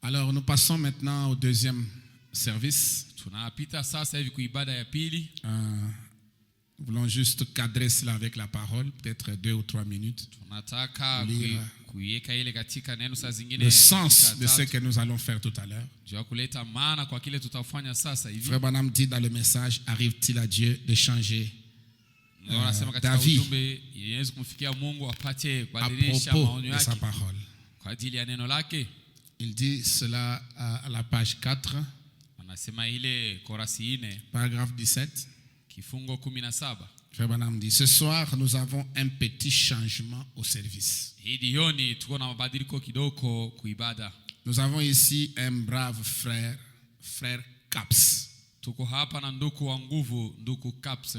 Alors nous passons maintenant au deuxième service. Tunapita sasa hivi kuibada ya pili. Nous voulons juste cadrer cela avec la parole, peut-être 2 ou 3 minutes. Tunataka kuiweka ile katika neno saa zingine. Le sens de ce que nous allons faire tout à l'heure. Jua kuleta maana kwa kile tutafanya sasa hivi. Frère Branham dit dans le message, arrive-t-il à Dieu de changer ta vie à propos de sa parole. Kwa ajili ya neno lake. Il dit cela à la page 4, anasema ile korasi 4, paragraphe 17. Kifungo 17. Frère Branham dit, ce soir nous avons un petit changement au service. Hii tuko na mabadiliko kidogo kuibada. Nous avons ici un brave frère, frère Caps. Tuko hapa na ndugu wa nguvu, ndugu Caps.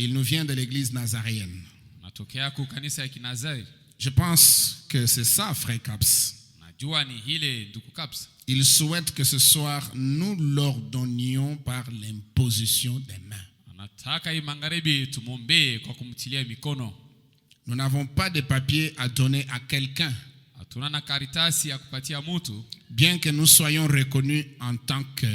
Il nous vient de l'église nazaréenne. Natokea ku kanisa ya Kinazari. Je pense que c'est ça, frère Caps. Najua ni hile ndugu Caps. Il souhaite que ce soir nous l'ordonnions par l'imposition des mains. Anataka hii magharibi tumombe kwa kumtilia mikono. Nous n'avons pas de papier à donner à quelqu'un. Hatuna na karatasi ya kupatia mtu. Bien que nous soyons reconnus en tant que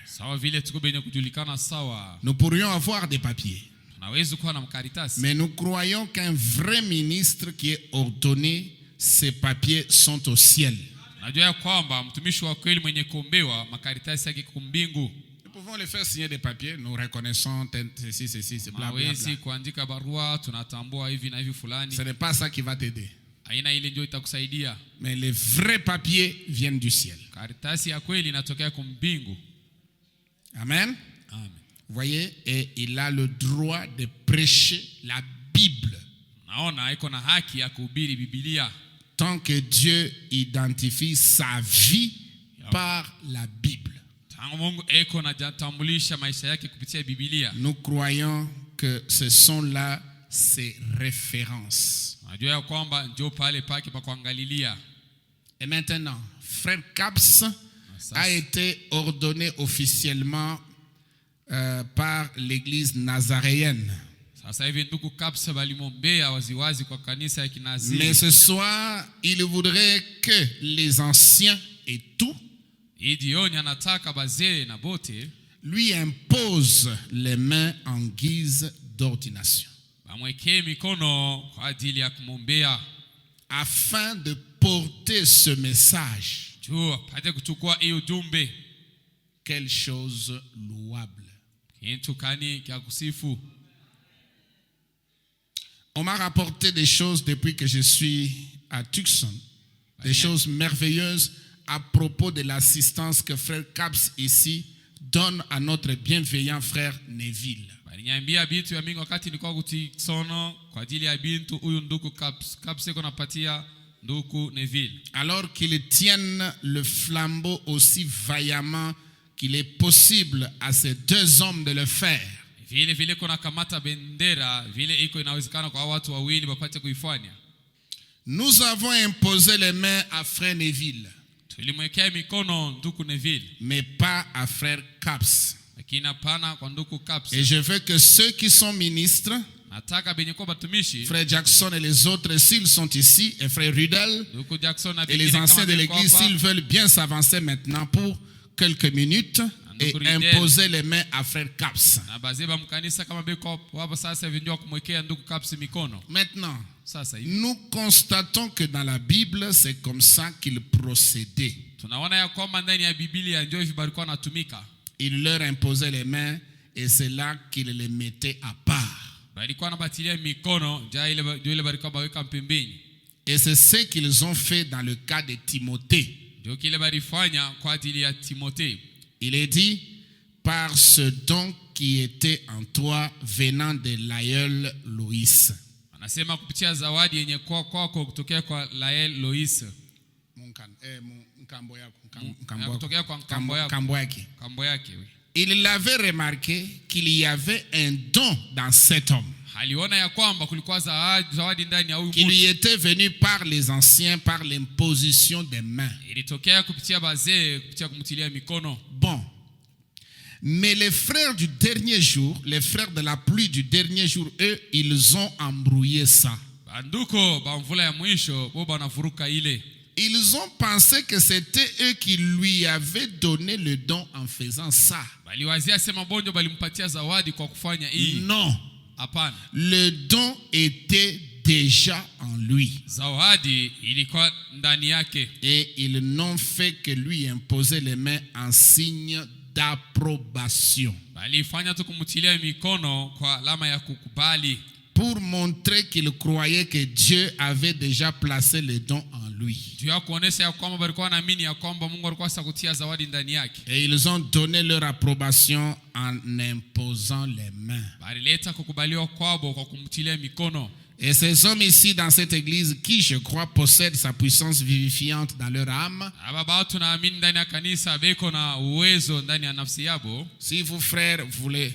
sawa vile tuko benye kujulikana sawa. Nous pourrions avoir des papiers. Tunaweza kuwa na mkaratasi. Mais nous croyons qu'un vrai ministre qui est ordonné, ses papiers sont au ciel. Najua kwamba mtumishi wa kweli mwenye kuombewa makaratasi yake kumbingu. Nous pouvons les faire signer des papiers, nous reconnaissons ceci, c'est bla bla bla. Kuandika barua, tunatambua hivi na hivi fulani. Ce n'est pas ça qui va t'aider. Haina ile ndio itakusaidia. Mais les vrais papiers viennent du ciel. Karatasi ya kweli inatokea kumbingu. Amen. Amen. Vous voyez, et il a le droit de prêcher la Bible. Naona iko na haki ya kuhubiri Biblia. Tant que Dieu identifie sa vie par la Bible. Nous croyons que ce sont là ses références. Et maintenant, frère Caps a été ordonné officiellement par l'église nazaréenne. Mais ce soir, il voudrait que les anciens et tout lui imposent les mains en guise d'ordination. Afin de porter ce message. Quelle chose louable. On m'a rapporté des choses depuis que je suis à Tucson, des choses merveilleuses à propos de l'assistance que frère Caps ici donne à notre bienveillant frère Neville. Alors qu'ils tiennent le flambeau aussi vaillamment qu'il est possible à ces deux hommes de le faire. Nous avons imposé les mains à frère Neville, mais pas à frère Caps. Et je veux que ceux qui sont ministres, frère Jackson et les autres, s'ils sont ici, et frère Rudel, et les anciens de l'église, s'ils veulent bien s'avancer maintenant pour quelques minutes et imposer les mains à frère Caps. Maintenant, nous constatons que dans la Bible, c'est comme ça qu'il procédait. Il leur imposait les mains et c'est là qu'il les mettait à part. Et c'est ce qu'ils ont fait dans le cas de Timothée. Il est dit, par ce don qui était en toi venant de l'aïeul Loïs. Il avait remarqué qu'il y avait un don dans cet homme qui lui était venu par les anciens, par l'imposition des mains. Bon. Mais les frères du dernier jour, les frères de la pluie du dernier jour, eux, ils ont embrouillé ça. ils ont pensé que c'était eux qui lui avaient donné le don en faisant ça. Non. Le don était déjà en lui. Et ils n'ont fait que lui imposer les mains en signe d'approbation. Pour montrer qu'ils croyaient que Dieu avait déjà placé le don en lui. Et ils ont donné leur approbation en imposant les mains. Et ces hommes ici dans cette église qui, je crois, possèdent sa puissance vivifiante dans leur âme. Si vous, frères, voulez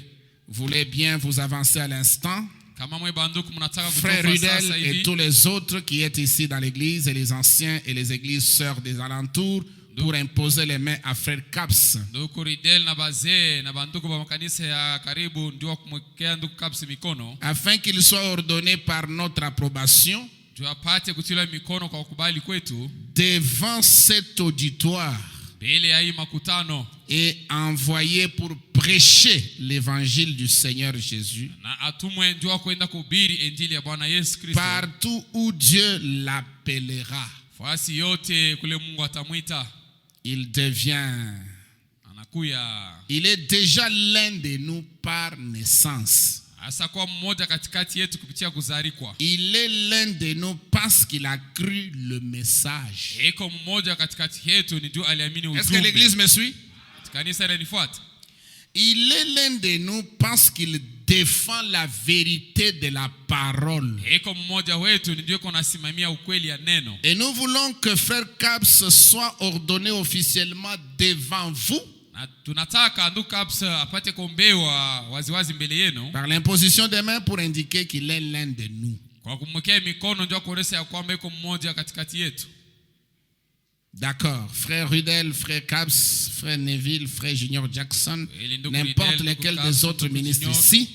bien vous avancer à l'instant. Frère Rudel et tous les autres qui êtes ici dans l'église et les anciens et les églises sœurs des alentours pour imposer les mains à frère Caps. Afin qu'il soit ordonné par notre approbation devant cet auditoire et envoyé pour prêcher l'évangile du Seigneur Jésus partout où Dieu l'appellera. Il est déjà l'un de nous par naissance. Il est l'un de nous parce qu'il a cru le message. Est-ce que l'église me suit? Il est l'un de nous parce qu'il défend la vérité de la parole. Et nous voulons que frère Caps soit ordonné officiellement devant vous par l'imposition des mains pour indiquer qu'il est l'un de nous. D'accord. Frère Rudel, frère Caps, frère Neville, frère Junior Jackson, n'importe lequel des autres ministres ici.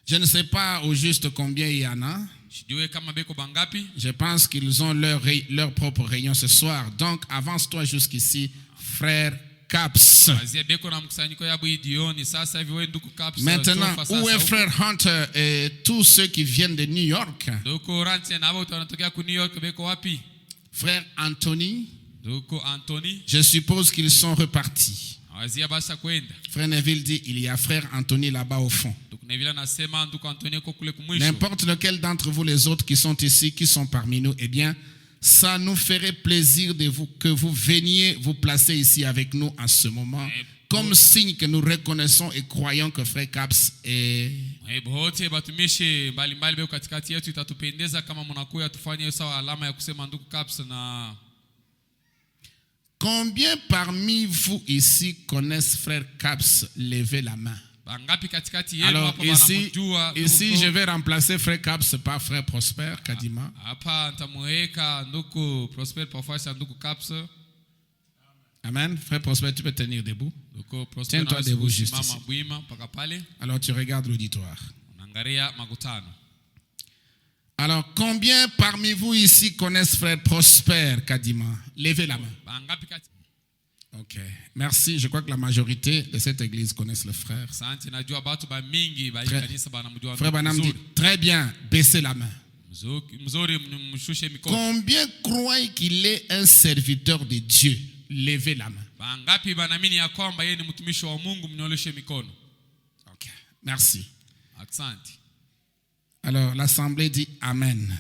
Je ne sais pas au juste combien il y en a. Je pense qu'ils ont leur propre réunion ce soir. Donc, avance-toi jusqu'ici, frère Caps. Maintenant, où est frère Hunter et tous ceux qui viennent de New York? Frère Anthony, je suppose qu'ils sont repartis. Frère Neville dit, il y a frère Anthony là-bas au fond. N'importe lequel d'entre vous les autres qui sont ici, qui sont parmi nous, eh bien, ça nous ferait plaisir que vous veniez vous placer ici avec nous en ce moment, comme signe que nous reconnaissons et croyons que frère Caps est... Combien parmi vous ici connaissent frère Caps? Levez la main. Alors ici, je vais remplacer frère Caps par frère Prosper Kadima. Amen. Frère Prosper, tu peux tenir debout. Tiens-toi debout juste ici. Alors tu regardes l'auditoire. Alors, combien parmi vous ici connaissent frère Prosper Kadima? Levez la main. Ok, merci. Je crois que la majorité de cette église connaissent le frère. Frère Branham dit, très bien, baissez la main. Combien croient qu'il est un serviteur de Dieu? Levez la main. Ok, merci. Alors, l'assemblée dit Amen.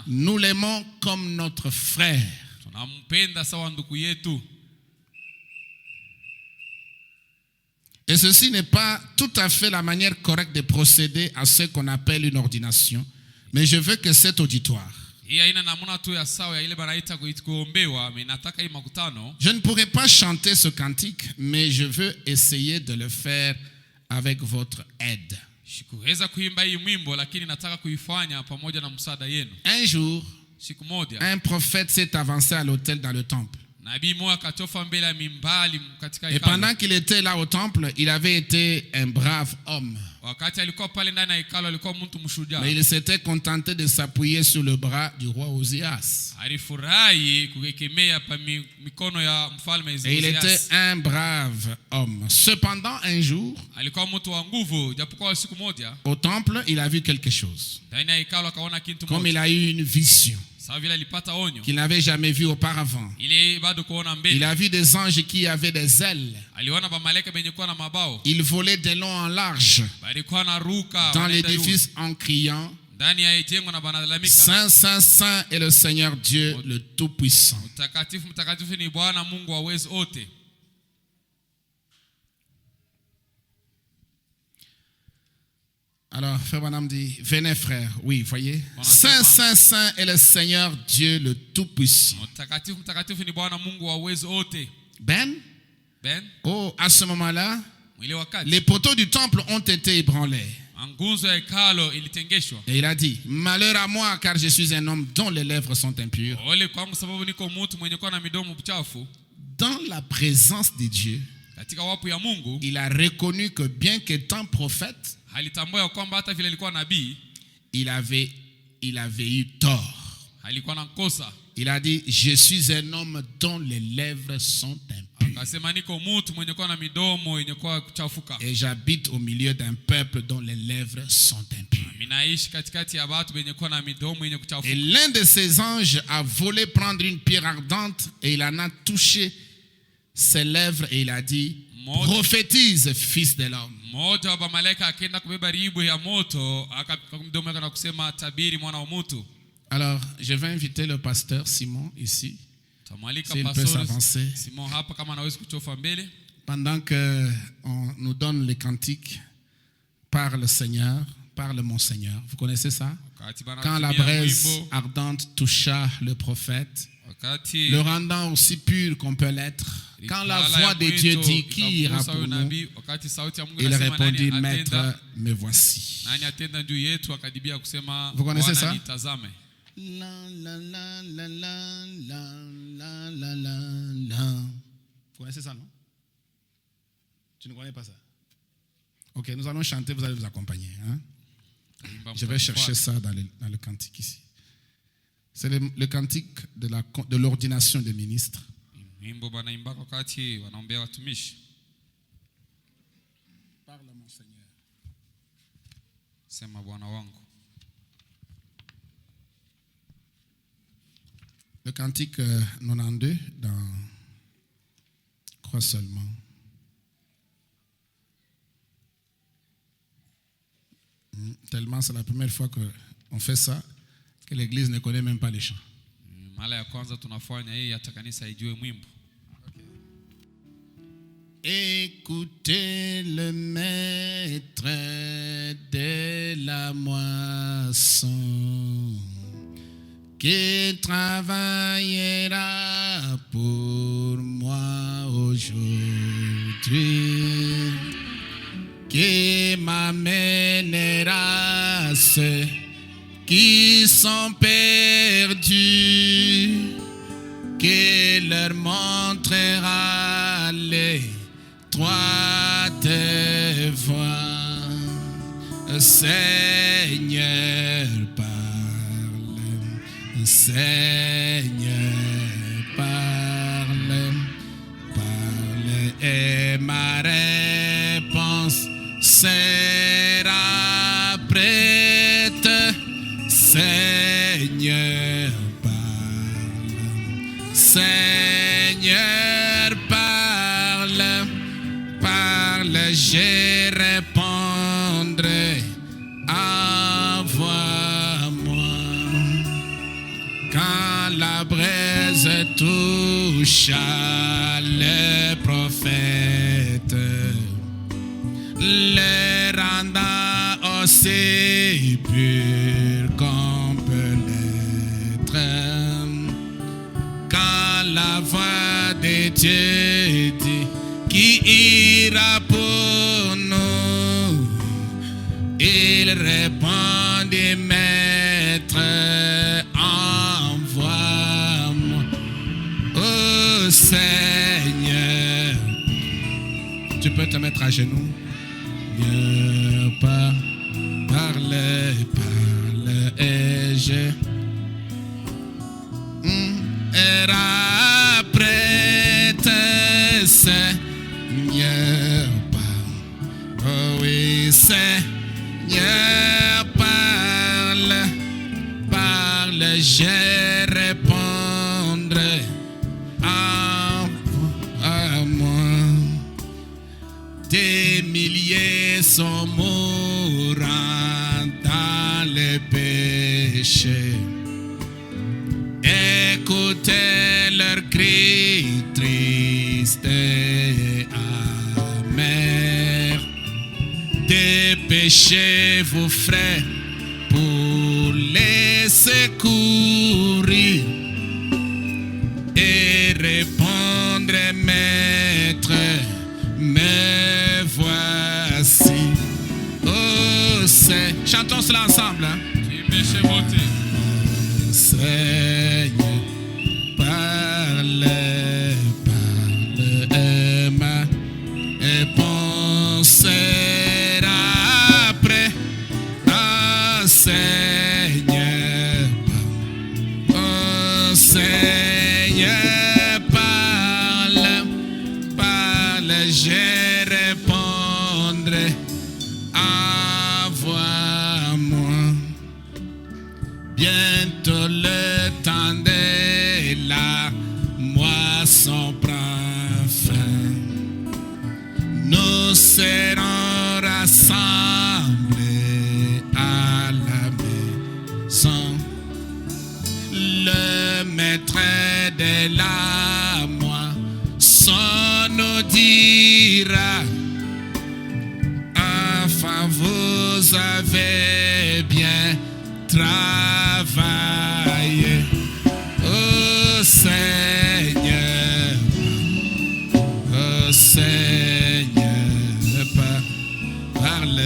Nous l'aimons comme notre frère. Et ceci n'est pas tout à fait la manière correcte de procéder à ce qu'on appelle une ordination. Mais je veux que cet auditoire, je ne pourrai pas chanter ce cantique, mais je veux essayer de le faire avec votre aide. Un jour, un prophète s'est avancé à l'autel dans le temple. Et pendant qu'il était là au temple, il avait été un brave homme. Mais il s'était contenté de s'appuyer sur le bras du roi Ozias. Et il était un brave homme. Cependant, un jour, au temple, il a vu quelque chose. Comme il a eu une vision qu'il n'avait jamais vue auparavant. Il a vu des anges qui avaient des ailes. Ils volaient de long en large dans l'édifice en criant: Saint, Saint, Saint est le Seigneur Dieu, le Tout-Puissant. Alors, Frère Branham dit: venez frère, oui, voyez. Saint, Saint, Saint est le Seigneur Dieu, le Tout-Puissant. Ben? Oh, à ce moment-là, les poteaux du temple ont été ébranlés. Et il a dit: malheur à moi, car je suis un homme dont les lèvres sont impures. Dans la présence de Dieu, il a reconnu que bien qu'étant prophète, il avait eu tort. Il a dit: je suis un homme dont les lèvres sont impures. Et j'habite au milieu d'un peuple dont les lèvres sont impures. Et l'un de ces anges a volé prendre une pierre ardente et il en a touché ses lèvres et il a dit: prophétise, fils de l'homme. Alors, je vais inviter le pasteur Simon ici, s'il peut s'avancer, pendant qu'on nous donne les cantiques. Parle Seigneur, parle mon Seigneur. Vous connaissez ça? Quand la braise ardente toucha le prophète, le rendant aussi pur qu'on peut l'être. Quand la voix de Dieu dit: qui ira pour nous? Il répondit: maître, me voici. Vous connaissez ça? La, la, la, la, la, la, la, la, la. Vous connaissez ça, non? Tu ne connais pas ça? Ok, nous allons chanter, vous allez nous accompagner. Hein? Je vais chercher ça dans le cantique ici. C'est le cantique de l'ordination des ministres. Parle mon Seigneur. Le cantique 92 dans Croix seulement. Tellement c'est la première fois qu'on fait ça que l'église ne connaît même pas les chants. Écoutez le maître de la moisson qui travaillera pour moi aujourd'hui, qui m'amènera ceux qui sont perdus, qui leur montrera les droites voies. Seigneur, parle, Seigneur, parle, parle, et ma réponse sera prête. Seigneur, parle, Seigneur, parle, parle, je répondrai, envoie-moi. Quand la braise toucha le prophète, le rendant aussi pur qu'on peut l'être. Quand la voix de Dieu dit: qui ira pour nous? Il répondit: maître, envoie-moi. Oh Seigneur, tu peux te mettre à genoux. Parle, et je era prête, Seigneur, oh oui, Seigneur, parle, je répondrai à moi. Des milliers sont mourants dans les péchés. Écoutez leurs cris tristes et amers. Dépêchez-vous, frères, pour les secourir et répondre, maître, me voici. Oh, c'est... Chantons cela ensemble. Hein? Seigneur, parle, ma réponse sera après. Oh, Seigneur, oh, Seigneur, parle, je répondrai. Envoie-moi. Bientôt le temps de la moisson prend fin. Nous serons rassemblés à la maison. Le maître de la moisson nous dira: enfin vous avez bien travaillé. Oh Seigneur, parle,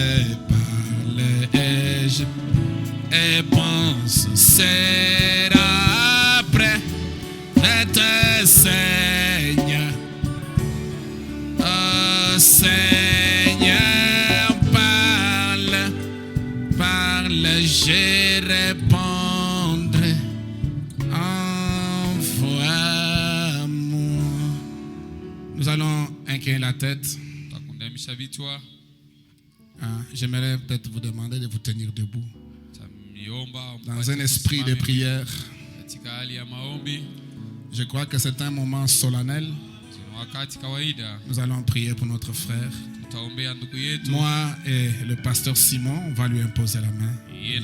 et pense, sera prêt, Seigneur. Oh Seigneur, parle, je répondrai. Envoie-moi. Nous allons incliner la tête. J'aimerais peut-être vous demander de vous tenir debout dans un esprit de prière. Je crois que c'est un moment solennel. Nous allons prier pour notre frère. Moi et le pasteur Simon, on va lui imposer la main. Et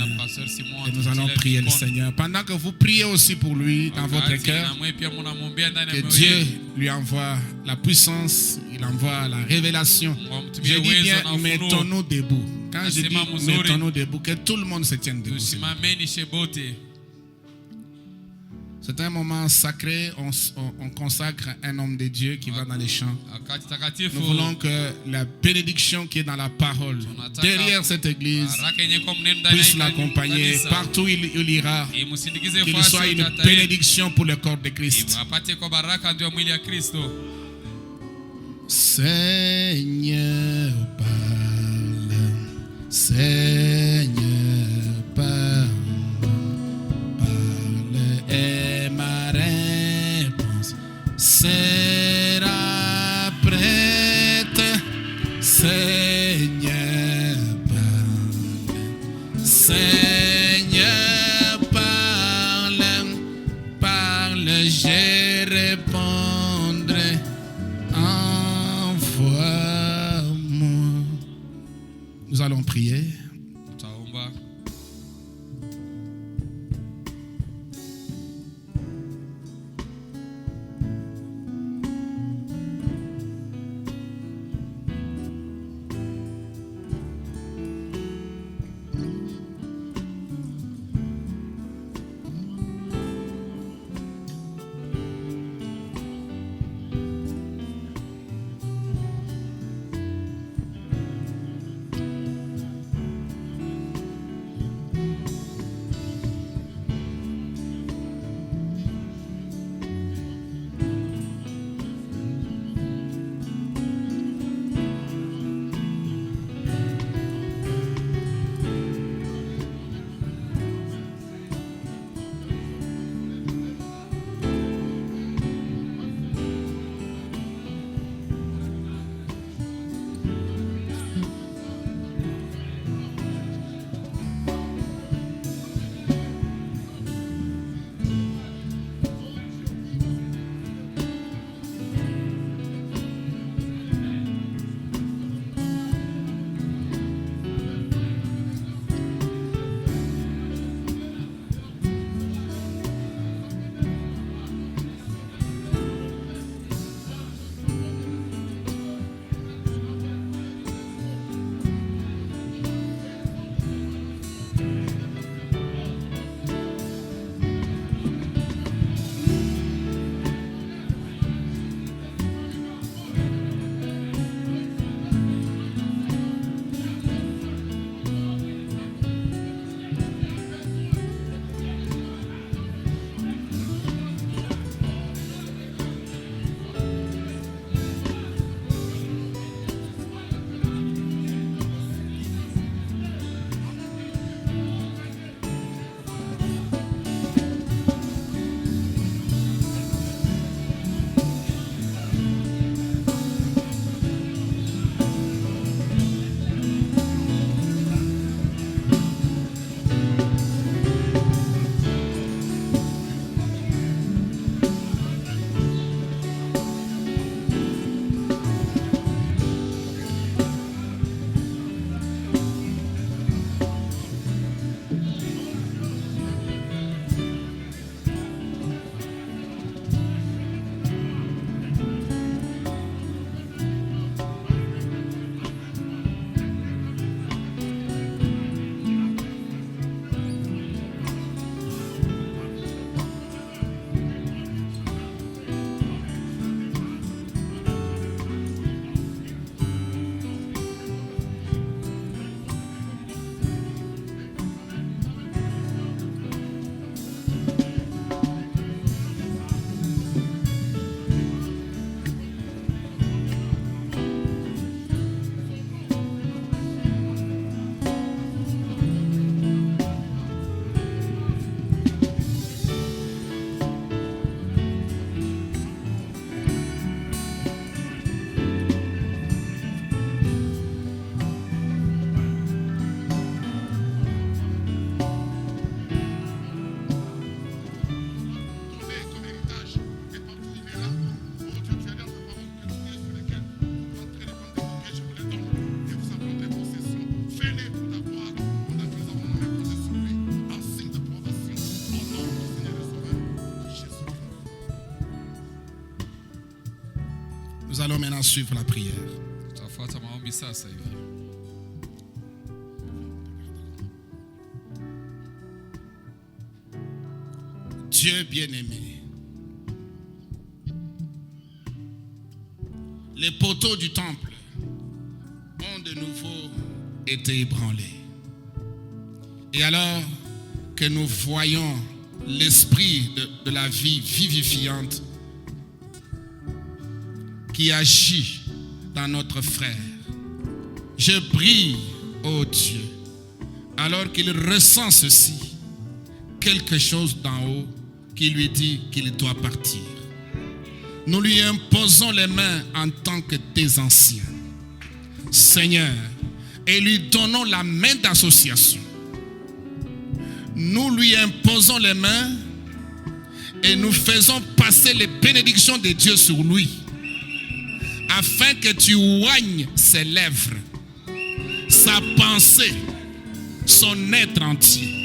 nous allons prier le Seigneur. Pendant que vous priez aussi pour lui dans votre cœur, que Dieu lui envoie la puissance, il envoie la révélation. Je dis bien, mettons-nous debout. Quand je dis mettons-nous debout, que tout le monde se tienne debout. C'est un moment sacré, on consacre un homme de Dieu qui va dans les champs. Nous voulons que la bénédiction qui est dans la parole, derrière cette église, puisse l'accompagner partout où il ira, qu'il soit une bénédiction pour le corps de Christ. Seigneur, parle, Seigneur, parle. Sera prête, Seigneur, parle, Seigneur, parle, je répondrai, envoie-moi. Nous allons prier. Nous allons maintenant suivre la prière. Dieu bien-aimé, les poteaux du temple ont de nouveau été ébranlés. Et alors que nous voyons l'esprit de la vie vivifiante qui agit dans notre frère, je prie, ô Dieu, alors qu'il ressent ceci, quelque chose d'en haut qui lui dit qu'il doit partir. Nous lui imposons les mains en tant que des anciens, Seigneur, et lui donnons la main d'association. Nous lui imposons les mains et nous faisons passer les bénédictions de Dieu sur lui, afin que tu oignes ses lèvres, sa pensée, son être entier.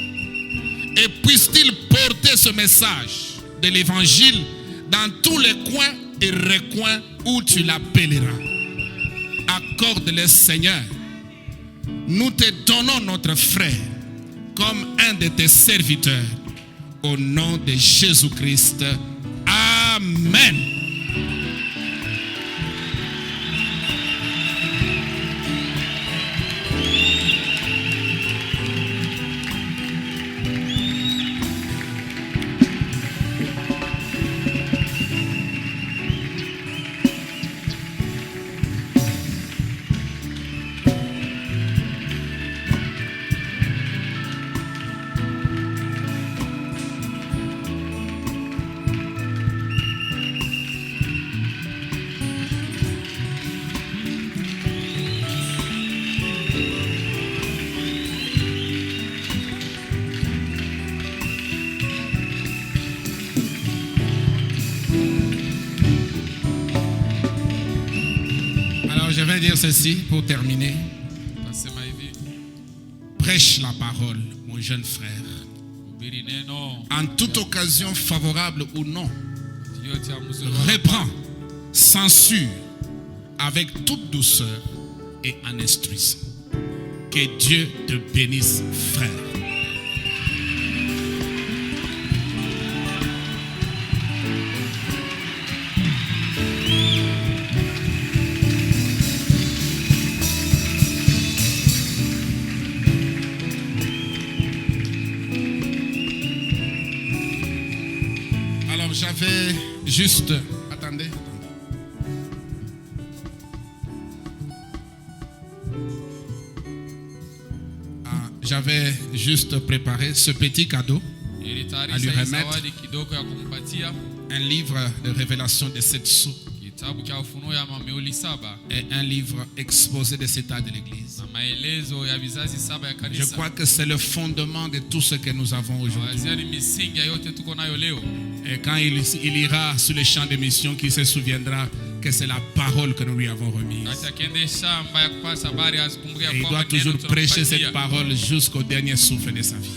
Et puisse-t-il porter ce message de l'évangile dans tous les coins et recoins où tu l'appelleras. Accorde-le, Seigneur. Nous te donnons notre frère comme un de tes serviteurs. Au nom de Jésus-Christ. Amen. Je vais dire ceci pour terminer. Prêche la parole, mon jeune frère. En toute occasion favorable ou non, reprends, censure avec toute douceur et en instruisant. Que Dieu te bénisse, frère. J'avais juste... Attendez. J'avais juste préparé ce petit cadeau à lui remettre. Un livre de révélation de 7 sceaux. Et un livre exposé des états de l'Église. Je crois que c'est le fondement de tout ce que nous avons aujourd'hui. Et quand il ira sur le champ de mission, qu'il se souviendra que c'est la parole que nous lui avons remise. Et il doit toujours prêcher cette parole jusqu'au dernier souffle de sa vie.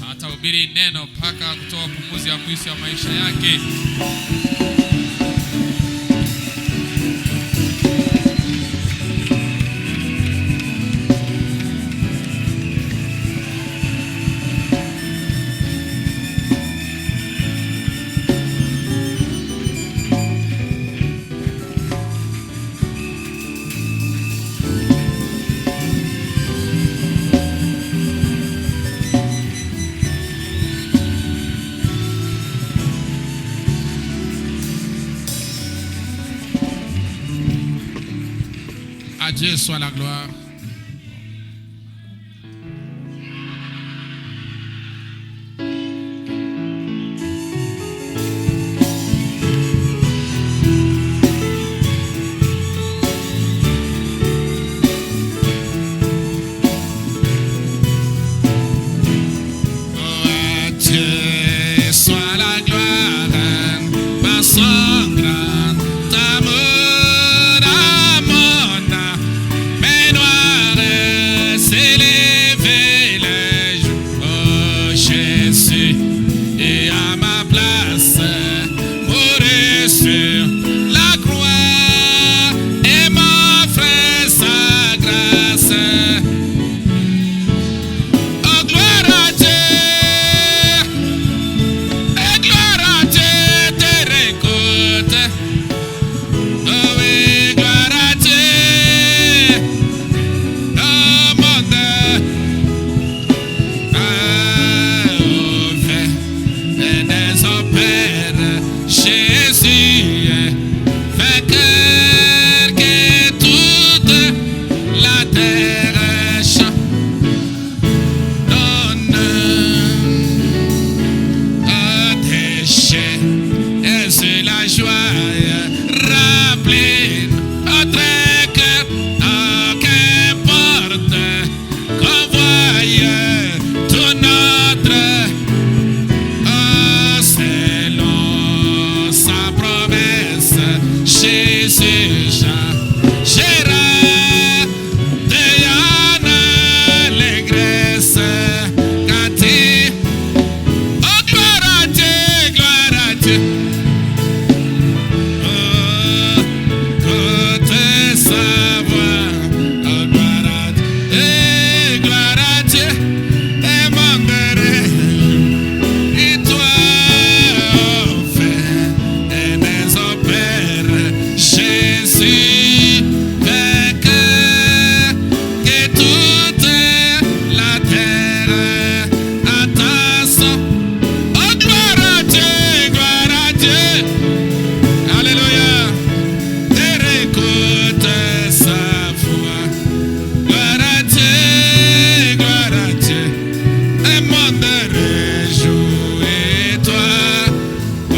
À Dieu soit la gloire. La croix Dieu. Alléluia. Et écoute sa voix. Gloire à Dieu, gloire à Dieu. Un monde réjouis-toi au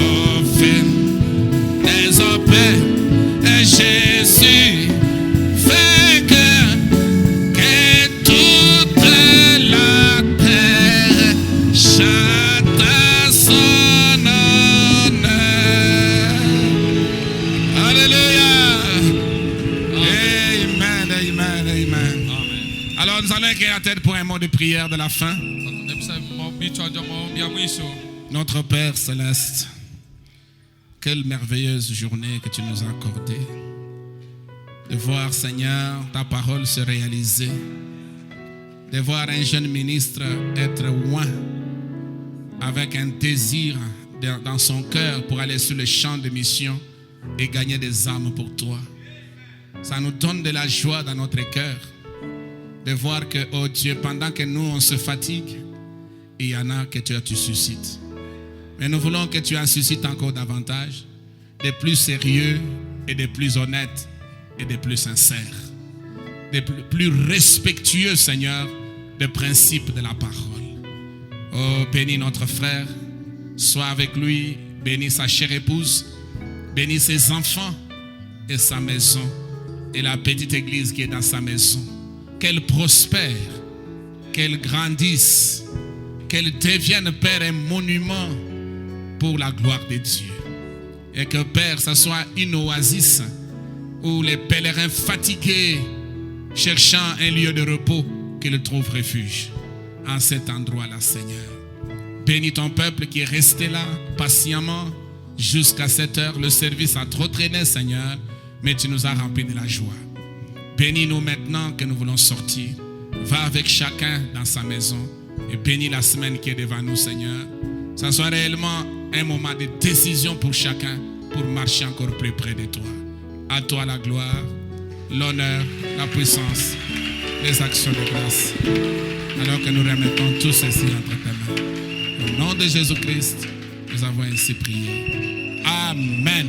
fin des opères. Et Jésus fait que toute la terre chante son honneur. Alléluia. Amen, amen, amen. Alors nous allons écrire la tête pour un mot de prière de la fin. Notre Père Céleste, quelle merveilleuse journée que tu nous as accordée. De voir, Seigneur, ta parole se réaliser. De voir un jeune ministre être loin avec un désir dans son cœur pour aller sur le champ de mission et gagner des âmes pour toi. Ça nous donne de la joie dans notre cœur de voir que, oh Dieu, pendant que nous on se fatigue, il y en a que tu suscites. Mais nous voulons que tu en suscites encore davantage, de plus sérieux et de plus honnêtes et de plus sincères, de plus respectueux, Seigneur, des principes de la parole. Oh, bénis notre frère, sois avec lui, bénis sa chère épouse, bénis ses enfants et sa maison et la petite église qui est dans sa maison. Qu'elle prospère, qu'elle grandisse, qu'elle devienne, Père, un monument pour la gloire de Dieu. Et que, Père, ça soit une oasis où les pèlerins fatigués, cherchant un lieu de repos, qu'ils trouvent refuge en cet endroit-là, Seigneur. Bénis ton peuple qui est resté là patiemment jusqu'à cette heure. Le service a trop traîné, Seigneur, mais tu nous as remplis de la joie. Bénis-nous maintenant que nous voulons sortir. Va avec chacun dans sa maison et bénis la semaine qui est devant nous, Seigneur. Ça soit réellement un moment de décision pour chacun pour marcher encore plus près de toi. À toi la gloire, l'honneur, la puissance, les actions de grâce. Alors que nous remettons tout ceci entre tes mains. Au nom de Jésus-Christ, nous avons ainsi prié. Amen.